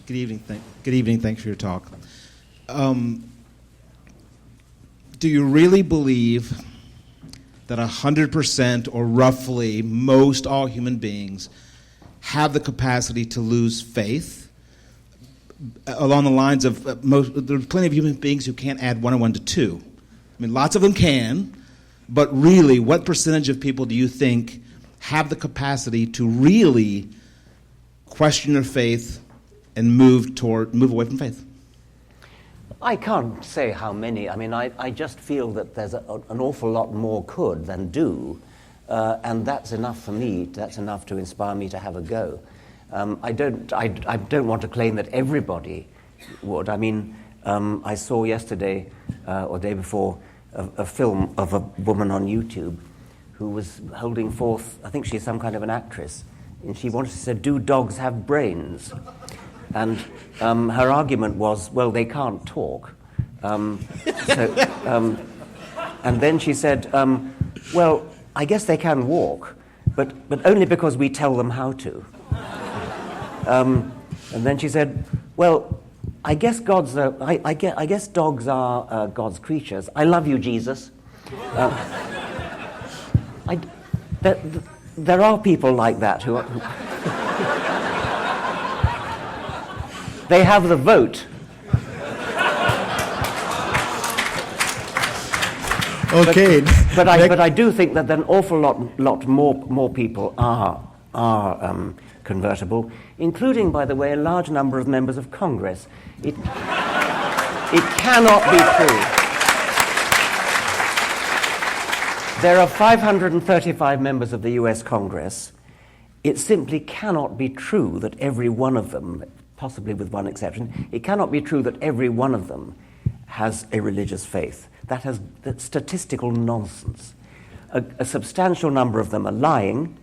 Good evening. Good evening. Thanks for your talk. Do you really believe that 100% or roughly most all human beings have the capacity to lose faith? Along the lines of there are plenty of human beings who can't add 1 and 1 to 2. I mean, lots of them can, but really, what percentage of people do you think have the capacity to really question their faith and move away from faith? I can't say how many. I mean, I just feel that there's an awful lot more could than do, and that's enough for me. That's enough to inspire me to have a go. I don't want to claim that everybody would. I mean, I saw yesterday or day before a film of a woman on YouTube who was holding forth. I think she's some kind of an actress, and she wanted to say, "Do dogs have brains?" And her argument was, well, they can't talk. And then she said, well, I guess they can walk, but only because we tell them how to. And then she said, well, I guess I guess dogs are God's creatures. I love you, Jesus. There are people like that who they have the vote. Okay. But I do think that an awful lot more people are convertible, including, by the way, a large number of members of Congress. It cannot be true. There are 535 members of the US Congress. It simply cannot be true that every one of them, possibly with one exception, it cannot be true that every one of them has a religious faith. That's statistical nonsense. A substantial number of them are lying,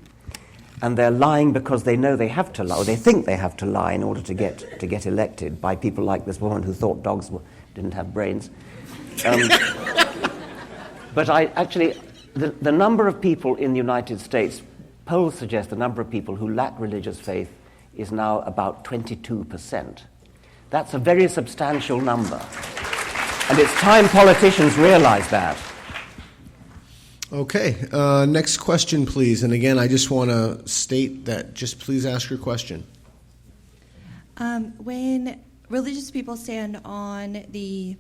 and they're lying because they know they have to lie, or they think they have to lie in order to get elected by people like this woman who thought dogs didn't have brains. But the number of people in the United States, polls suggest the number of people who lack religious faith is now about 22%. That's a very substantial number. And it's time politicians realize that. Okay, next question, please. And again, I just want to state that just please ask your question. When religious people stand on the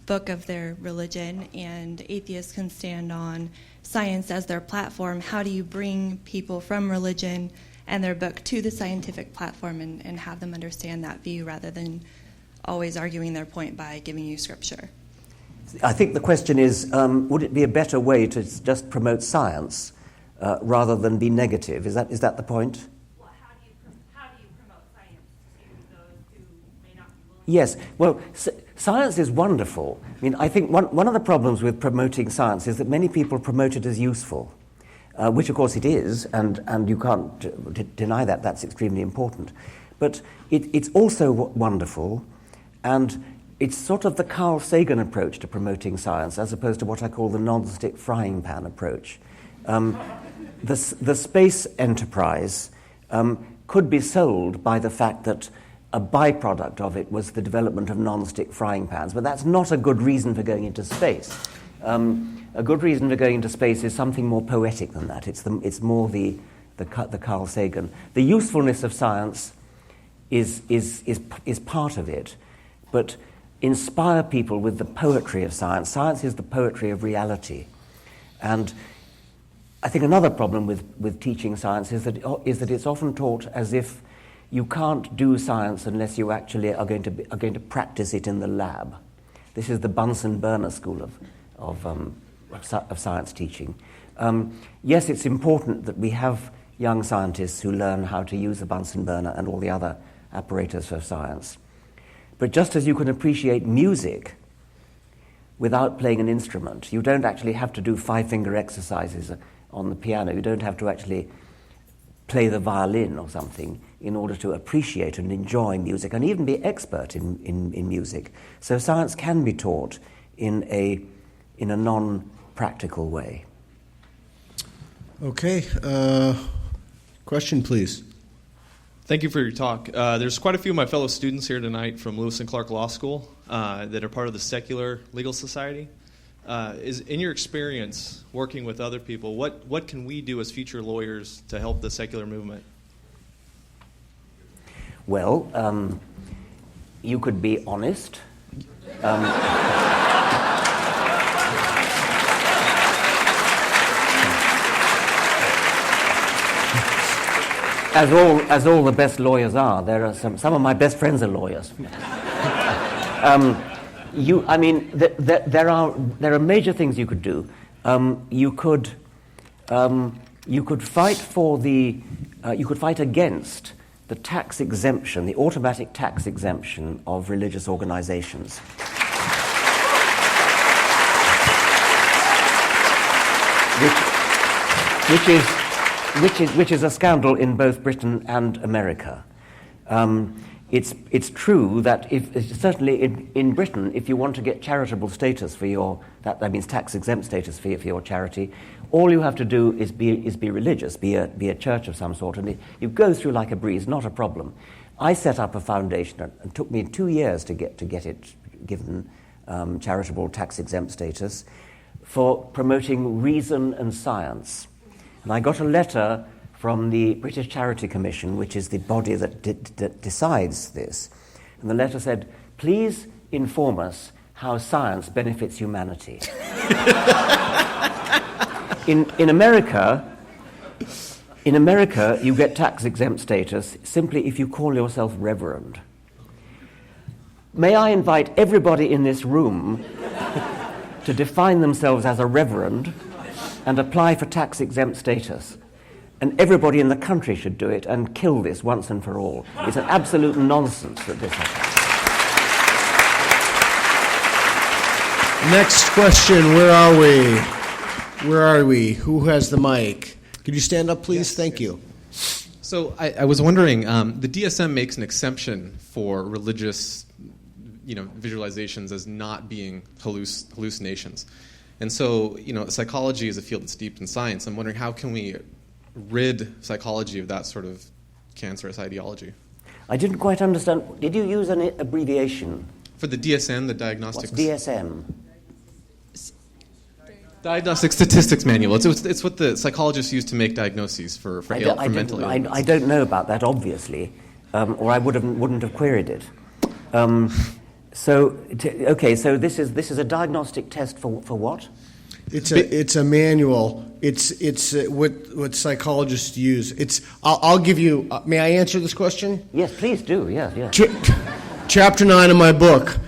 book of their religion and atheists can stand on science as their platform, how do you bring people from religion and their book to the scientific platform and have them understand that view rather than always arguing their point by giving you scripture? I think the question is, would it be a better way to just promote science rather than be negative? Is that the point? Well, how do you promote science to those who may not be willing? Yes. Well, science is wonderful. I mean, I think one of the problems with promoting science is that many people promote it as useful. Which of course it is, and you can't deny that. That's extremely important. But it's also wonderful, and it's sort of the Carl Sagan approach to promoting science, as opposed to what I call the non-stick frying pan approach. The space enterprise could be sold by the fact that a byproduct of it was the development of non-stick frying pans, but that's not a good reason for going into space. A good reason for going into space is something more poetic than that. It's more the Carl Sagan. The usefulness of science is part of it, but inspire people with the poetry of science. Science is the poetry of reality, and I think another problem with teaching science is that it's often taught as if you can't do science unless you actually are going to practice it in the lab. This is the Bunsen-Burner school of science teaching. Yes, it's important that we have young scientists who learn how to use the Bunsen burner and all the other apparatus of science. But just as you can appreciate music without playing an instrument, you don't actually have to do 5-finger exercises on the piano. You don't have to actually play the violin or something in order to appreciate and enjoy music and even be expert in music. So science can be taught in a non-practical way. Okay. Question, please. Thank you for your talk. There's quite a few of my fellow students here tonight from Lewis and Clark Law School that are part of the Secular Legal Society. In your experience working with other people, what can we do as future lawyers to help the secular movement? Well, you could be honest. As all the best lawyers are, there are some of my best friends are lawyers. There are major things you could do. You could fight against the tax exemption, the automatic tax exemption of religious organizations. Which is a scandal in both Britain and America. It's true that certainly in Britain, if you want to get charitable status for that means tax exempt status for your charity, all you have to do is be religious, be a church of some sort, and you go through like a breeze, not a problem. I set up a foundation, and it took me 2 years to get it given charitable tax exempt status for promoting reason and science. And I got a letter from the British Charity Commission, which is the body that decides this. And the letter said, please inform us how science benefits humanity. In America, you get tax-exempt status simply if you call yourself reverend. May I invite everybody in this room to define themselves as a reverend and apply for tax-exempt status. And everybody in the country should do it and kill this once and for all. It's an absolute nonsense that this happens. Next question, where are we? Who has the mic? Could you stand up, please? Yes, Thank you. So I was wondering, the DSM makes an exception for religious visualizations as not being hallucinations. And so, psychology is a field that's steeped in science. I'm wondering, how can we rid psychology of that sort of cancerous ideology? I didn't quite understand. Did you use an abbreviation? For the DSM, the Diagnostics... What's DSM? Diagnostic Statistics Manual. It's what the psychologists use to make diagnoses for mental illness. I don't know about that, obviously, or I wouldn't have queried it. So this is a diagnostic test for what? It's a manual. It's what psychologists use. I'll give you. May I answer this question? Yes, please do. Yeah. Chapter 9 of my book.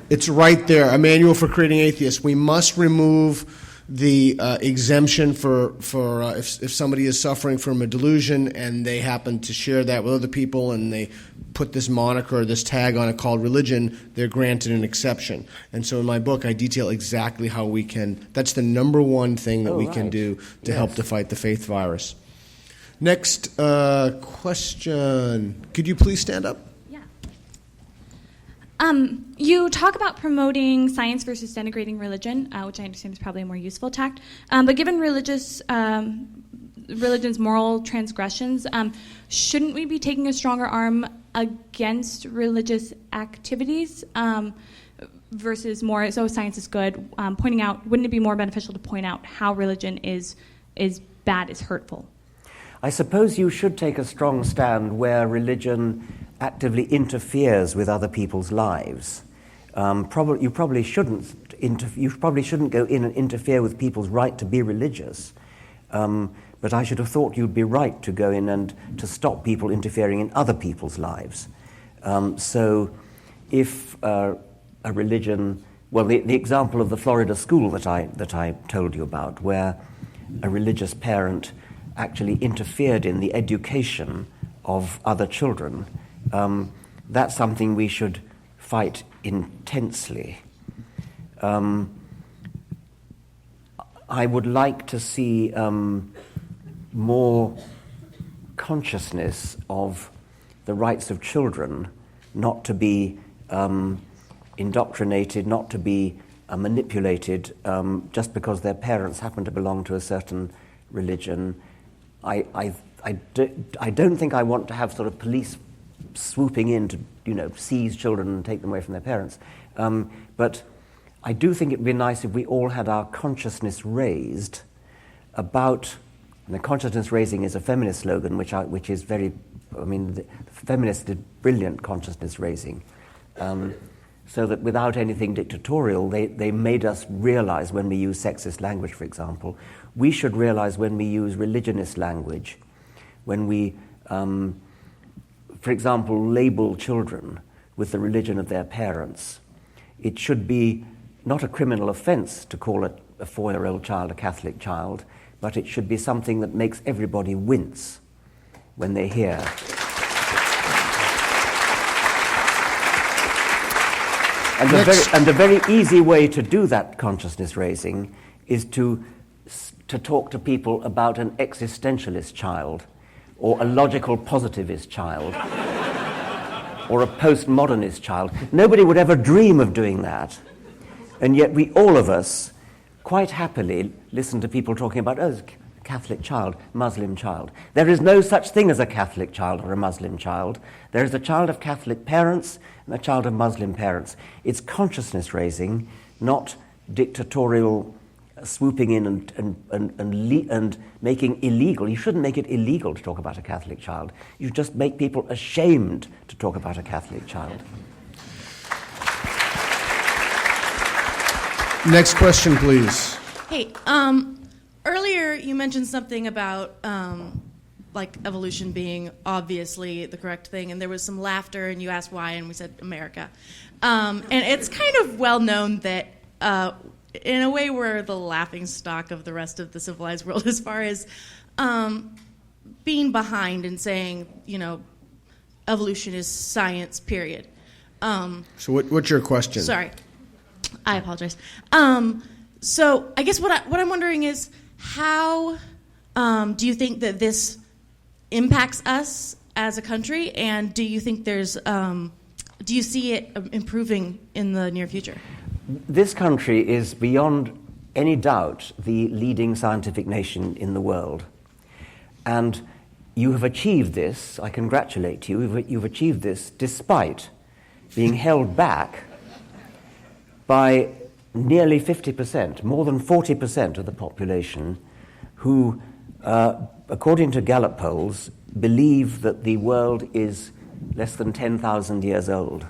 It's right there. A manual for creating atheists. We must remove the exemption for if somebody is suffering from a delusion and they happen to share that with other people and they put this moniker or this tag on it called religion, they're granted an exception. And so in my book, I detail exactly how we can. That's the number one thing that we can do to help to fight the faith virus. Next question. Could you please stand up? You talk about promoting science versus denigrating religion, which I understand is probably a more useful tact. But given religion's moral transgressions, shouldn't we be taking a stronger arm against religious activities versus more, so science is good, pointing out, wouldn't it be more beneficial to point out how religion is bad, is hurtful? I suppose you should take a strong stand where religion actively interferes with other people's lives. You probably shouldn't go in and interfere with people's right to be religious. But I should have thought you'd be right to go in and to stop people interfering in other people's lives. So if a religion, well, the example of the Florida school that I told you about, where a religious parent actually interfered in the education of other children, that's something we should fight intensely. I would like to see more consciousness of the rights of children, not to be indoctrinated, not to be manipulated just because their parents happen to belong to a certain religion. I I don't think I want to have sort of police swooping in to, seize children and take them away from their parents. But I do think it would be nice if we all had our consciousness raised about, and the consciousness raising is a feminist slogan, which is very, the feminists did brilliant consciousness raising. So that without anything dictatorial, they made us realize when we use sexist language, for example. We should realize when we use religionist language, when we, for example, label children with the religion of their parents. It should be not a criminal offense to call a 4-year-old child a Catholic child, but it should be something that makes everybody wince when they hear. And a very easy way to do that consciousness raising is to talk to people about an existentialist child, or a logical positivist child, or a postmodernist child. Nobody would ever dream of doing that. And yet all of us, quite happily listen to people talking about, Catholic child, Muslim child. There is no such thing as a Catholic child or a Muslim child. There is a child of Catholic parents and a child of Muslim parents. It's consciousness raising, not dictatorial swooping in and making illegal. You shouldn't make it illegal to talk about a Catholic child. You just make people ashamed to talk about a Catholic child. Next question, please. Hey, earlier you mentioned something about evolution being obviously the correct thing, and there was some laughter, and you asked why, and we said America. And it's kind of well known that in a way we're the laughing stock of the rest of the civilized world as far as being behind and saying, evolution is science, period. So what's your question? Sorry. I apologize. So I guess what I'm wondering is how do you think that this impacts us as a country, and do you think do you see it improving in the near future? This country is beyond any doubt the leading scientific nation in the world. And you have achieved this, I congratulate you, you've achieved this despite being held back by nearly 50%, more than 40% of the population who, according to Gallup polls, believe that the world is less than 10,000 years old.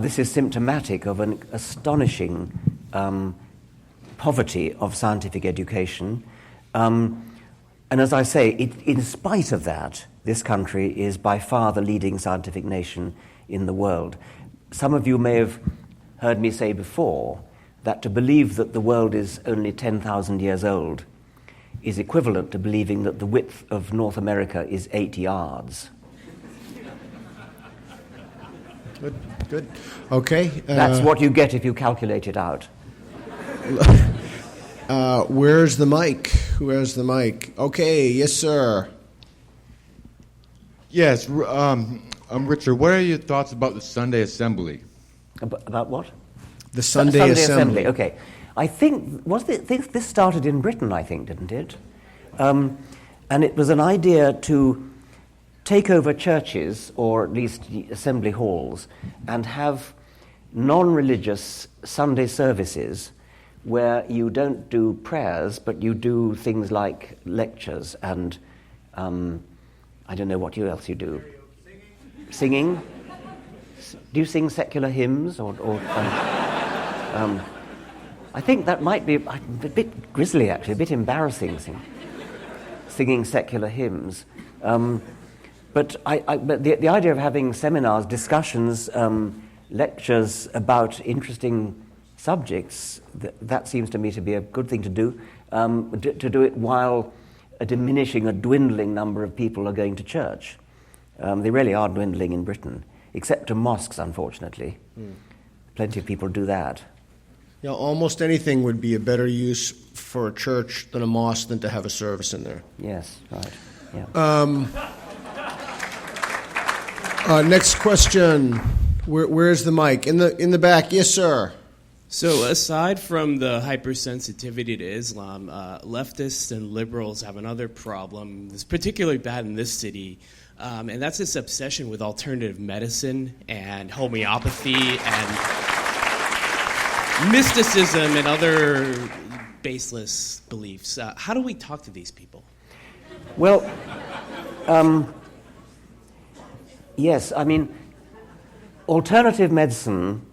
This is symptomatic of an astonishing poverty of scientific education. And as I say, in spite of that, this country is by far the leading scientific nation in the world. Some of you may have heard me say before that to believe that the world is only 10,000 years old is equivalent to believing that the width of North America is 8 yards. Good. Okay. That's what you get if you calculate it out. Where's the mic? Who has the mic? Okay, yes, sir. Yes, I'm Richard. What are your thoughts about the Sunday Assembly? About what? The Sunday Assembly. Okay. I think, this started in Britain, I think, didn't it? And it was an idea to take over churches, or at least assembly halls, and have non-religious Sunday services where you don't do prayers, but you do things like lectures and, I don't know what else you do. Singing? Do you sing secular hymns? I think that might be a bit grisly, actually, a bit embarrassing, singing secular hymns. But the idea of having seminars, discussions, lectures about interesting subjects, that seems to me to be a good thing to do, to do it while a dwindling number of people are going to church. They really are dwindling in Britain, except to mosques, unfortunately. Plenty of people do that. Yeah, almost anything would be a better use for a church than a mosque than to have a service in there. Yes, right. Yeah. Next question. Where's the mic? In the back. Yes, sir. So aside from the hypersensitivity to Islam, leftists and liberals have another problem that's particularly bad in this city, and that's this obsession with alternative medicine and homeopathy and mysticism and other baseless beliefs. How do we talk to these people? Well, yes, I mean, alternative medicine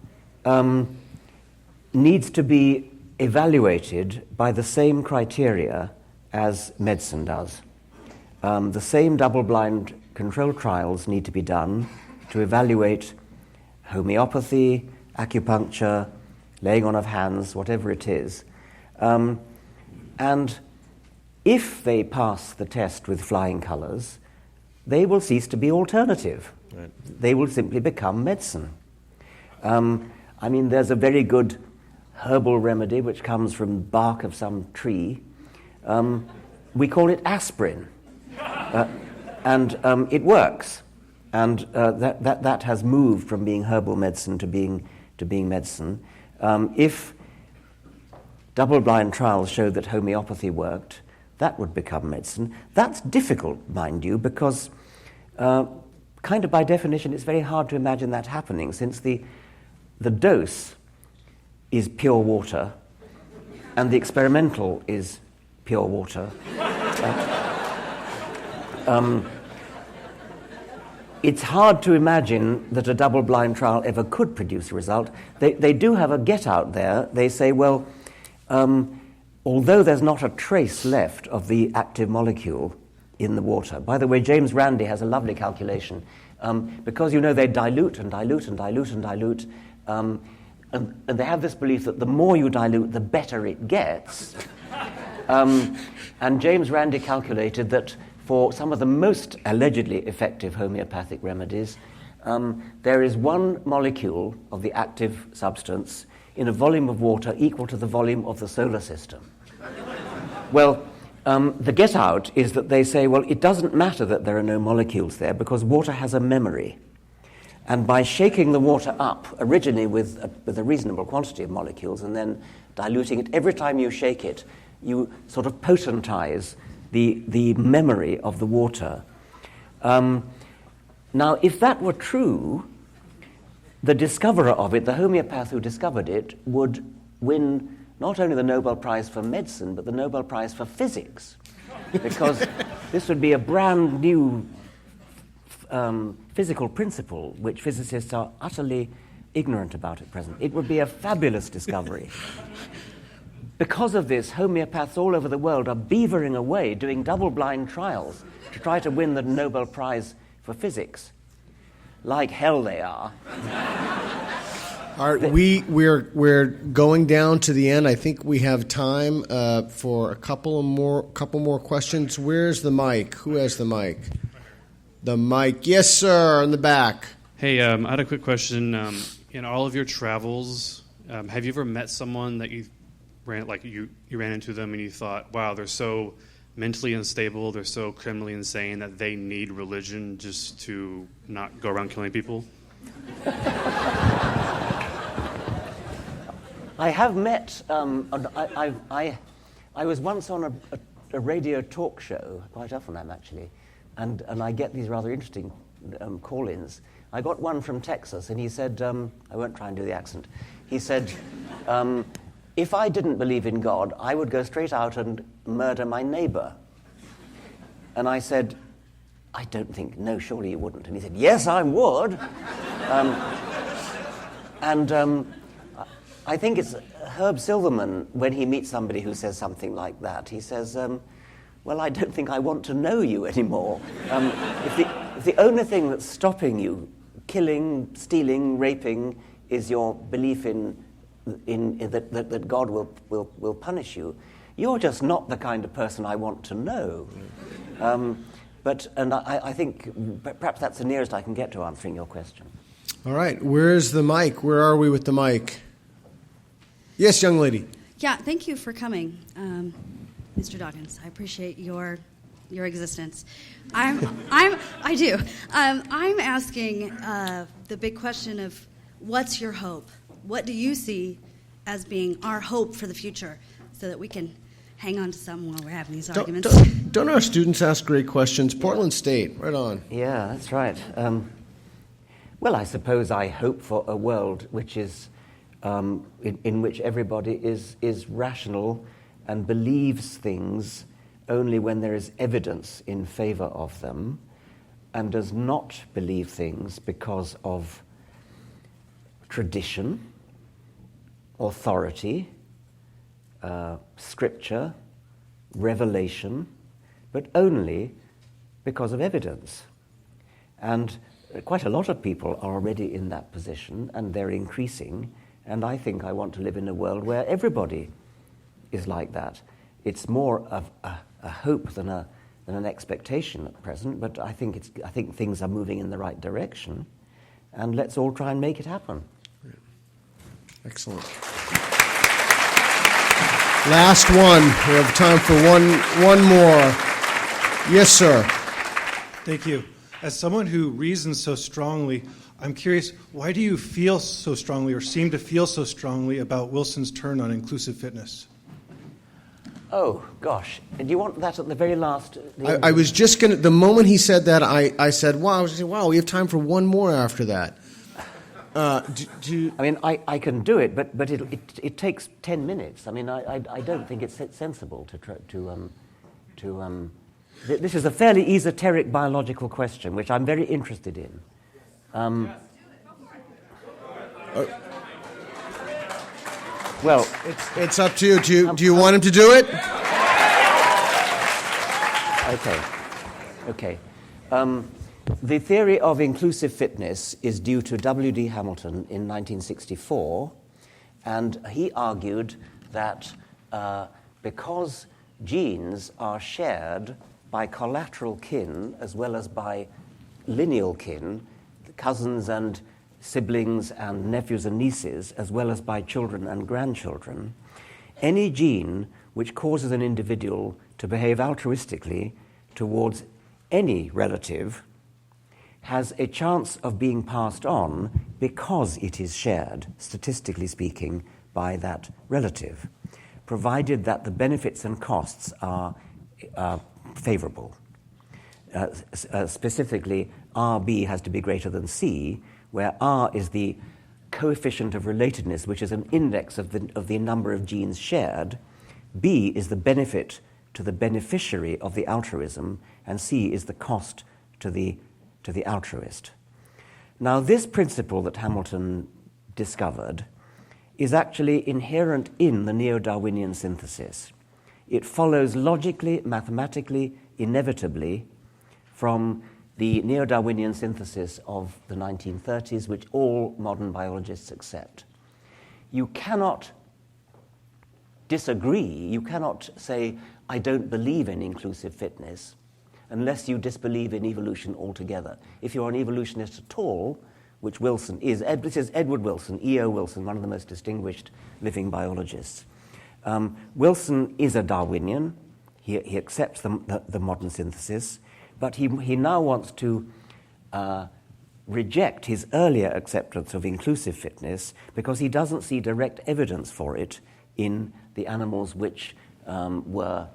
needs to be evaluated by the same criteria as medicine does. The same double-blind controlled trials need to be done to evaluate homeopathy, acupuncture, laying on of hands, whatever it is. And if they pass the test with flying colours, they will cease to be alternative. Right. They will simply become medicine. I mean, there's a very good herbal remedy which comes from bark of some tree. We call it aspirin. And it works. And that has moved from being herbal medicine to being medicine. If double-blind trials showed that homeopathy worked, that would become medicine. That's difficult, mind you, because kind of by definition it's very hard to imagine that happening, since the dose is pure water and the experimental is pure water. It's hard to imagine that a double-blind trial ever could produce a result. They do have a get-out there. They say, well, although there's not a trace left of the active molecule in the water. By the way, James Randi has a lovely calculation. Because, you know, they dilute and dilute and dilute and dilute, and they have this belief that the more you dilute, the better it gets. And James Randi calculated that for some of the most allegedly effective homeopathic remedies, there is one molecule of the active substance in a volume of water equal to the volume of the solar system. Well, the get-out is that they say, well, it doesn't matter that there are no molecules there because water has a memory. And by shaking the water up, originally with a reasonable quantity of molecules, and then diluting it, every time you shake it, you sort of potentize the memory of the water. Now, if that were true, the discoverer of it, the homeopath who discovered it, would win not only the Nobel Prize for medicine, but the Nobel Prize for physics, because this would be a brand new physical principle which physicists are utterly ignorant about at present. It would be a fabulous discovery. Because of this, homeopaths all over the world are beavering away doing double-blind trials to try to win the Nobel Prize for physics. Like hell they are. All right, we're going down to the end. I think we have time for a couple more questions. Where's the mic? Who has the mic? The mic, yes, sir, in the back. Hey, I had a quick question. In all of your travels, have you ever met someone that you ran into them and you thought, wow, they're so mentally unstable, they're so criminally insane that they need religion just to not go around killing people? I have met. I was once on a radio talk show. Quite often I'm actually. And I get these rather interesting call-ins. I got one from Texas, and he said, I won't try and do the accent. He said, if I didn't believe in God, I would go straight out and murder my neighbor. And I said, I don't think, no, surely you wouldn't. And he said, yes, I would. I think it's Herb Silverman, when he meets somebody who says something like that, he says, well, I don't think I want to know you anymore. If the only thing that's stopping you killing, stealing, raping is your belief in that God will punish you, you're just not the kind of person I want to know. I think perhaps that's the nearest I can get to answering your question. All right, where's the mic? Where are we with the mic? Yes, young lady. Yeah, thank you for coming, Mr. Dawkins. I appreciate your existence. I do. I'm asking the big question of what's your hope? What do you see as being our hope for the future so that we can hang on to some while we're having these arguments. Don't our students ask great questions? Portland State, right on. Yeah, that's right. Well, I suppose I hope for a world which is in which everybody is rational and believes things only when there is evidence in favor of them, and does not believe things because of tradition, authority, scripture, revelation, but only because of evidence. And quite a lot of people are already in that position, and they're increasing, and I think I want to live in a world where everybody is like that. It's more of a hope than an expectation at present, but I think things are moving in the right direction, and let's all try and make it happen. Excellent. Last one. We have time for one more. Yes, sir. Thank you. As someone who reasons so strongly, I'm curious, why do you feel so strongly or seem to feel so strongly about Wilson's turn on inclusive fitness? Oh, gosh. Do you want that at the very last? I was just going to, the moment he said that, I said, wow, I was saying, wow, we have time for one more after that. I mean, I can do it, but it takes 10 minutes. I mean, I don't think it's sensible to try to this is a fairly esoteric biological question, which I'm very interested in. Well, it's up to you. Do you want him to do it? Okay. The theory of inclusive fitness is due to W.D. Hamilton in 1964, and he argued that because genes are shared by collateral kin as well as by lineal kin, cousins and siblings and nephews and nieces, as well as by children and grandchildren, any gene which causes an individual to behave altruistically towards any relative has a chance of being passed on because it is shared, statistically speaking, by that relative, provided that the benefits and costs are favorable. Specifically, RB has to be greater than C, where R is the coefficient of relatedness, which is an index of the number of genes shared. B is the benefit to the beneficiary of the altruism, and C is the cost to the altruist. Now, this principle that Hamilton discovered is actually inherent in the neo-Darwinian synthesis. It follows logically, mathematically, inevitably from the neo-Darwinian synthesis of the 1930s, which all modern biologists accept. You cannot disagree, you cannot say, I don't believe in inclusive fitness, unless you disbelieve in evolution altogether. If you're an evolutionist at all, which Wilson is, this is Edward Wilson, E.O. Wilson, one of the most distinguished living biologists. Wilson is a Darwinian. He accepts the modern synthesis, but he now wants to reject his earlier acceptance of inclusive fitness because he doesn't see direct evidence for it in the animals which were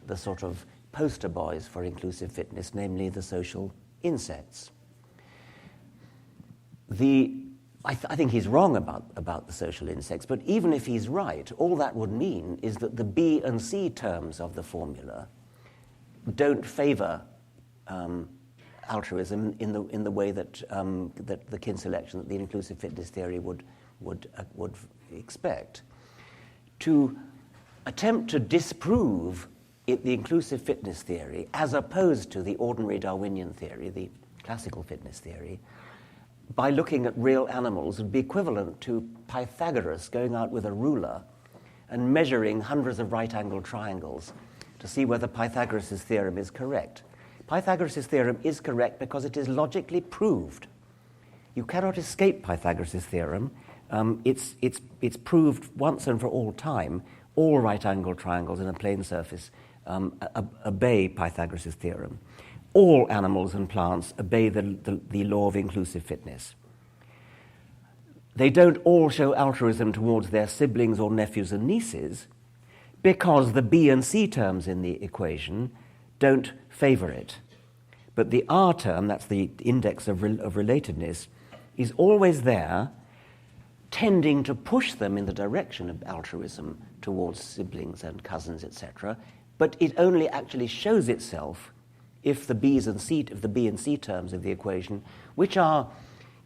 the sort of poster boys for inclusive fitness, namely the social insects. I think he's wrong about the social insects, but even if he's right, all that would mean is that the B and C terms of the formula don't favor altruism in the way that the kin selection, that the inclusive fitness theory would expect. To attempt to disprove the inclusive fitness theory, as opposed to the ordinary Darwinian theory, the classical fitness theory, by looking at real animals would be equivalent to Pythagoras going out with a ruler and measuring hundreds of right-angled triangles to see whether Pythagoras' theorem is correct. Pythagoras' theorem is correct because it is logically proved. You cannot escape Pythagoras' theorem. It's proved once and for all time. All right-angled triangles in a plane surface obey Pythagoras' theorem. All animals and plants obey the law of inclusive fitness. they don't all show altruism towards their siblings or nephews and nieces because the B and C terms in the equation don't favor it. But the R term, that's the index of relatedness, is always there, tending to push them in the direction of altruism towards siblings and cousins, etc. But it only actually shows itself if the B and C terms of the equation, which are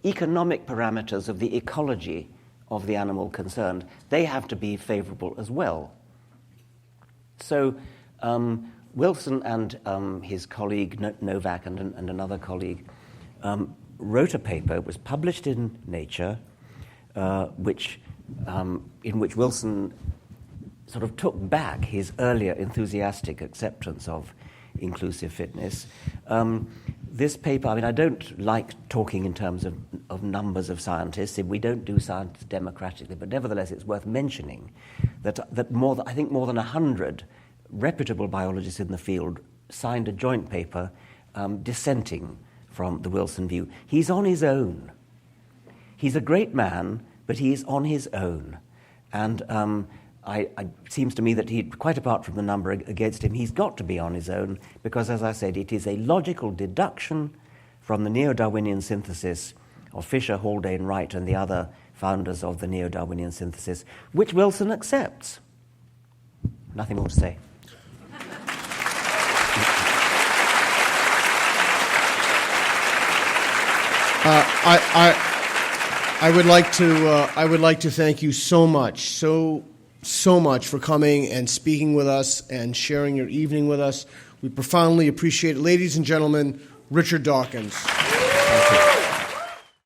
economic parameters of the ecology of the animal concerned, they have to be favorable as well. So Wilson and his colleague Novak and another colleague wrote a paper. It was published in Nature, in which Wilson sort of took back his earlier enthusiastic acceptance of inclusive fitness. This paper, I mean, I don't like talking in terms of numbers of scientists. We don't do science democratically, but nevertheless, it's worth mentioning that I think more than 100 reputable biologists in the field signed a joint paper dissenting from the Wilson view. He's on his own. He's a great man, but he's on his own. And it seems to me that quite apart from the number against him, he's got to be on his own because, as I said, it is a logical deduction from the neo-Darwinian synthesis of Fisher, Haldane, Wright, and the other founders of the neo-Darwinian synthesis, which Wilson accepts. Nothing more to say. I would like to thank you so much for coming and speaking with us and sharing your evening with us. We profoundly appreciate it. Ladies and gentlemen, Richard Dawkins.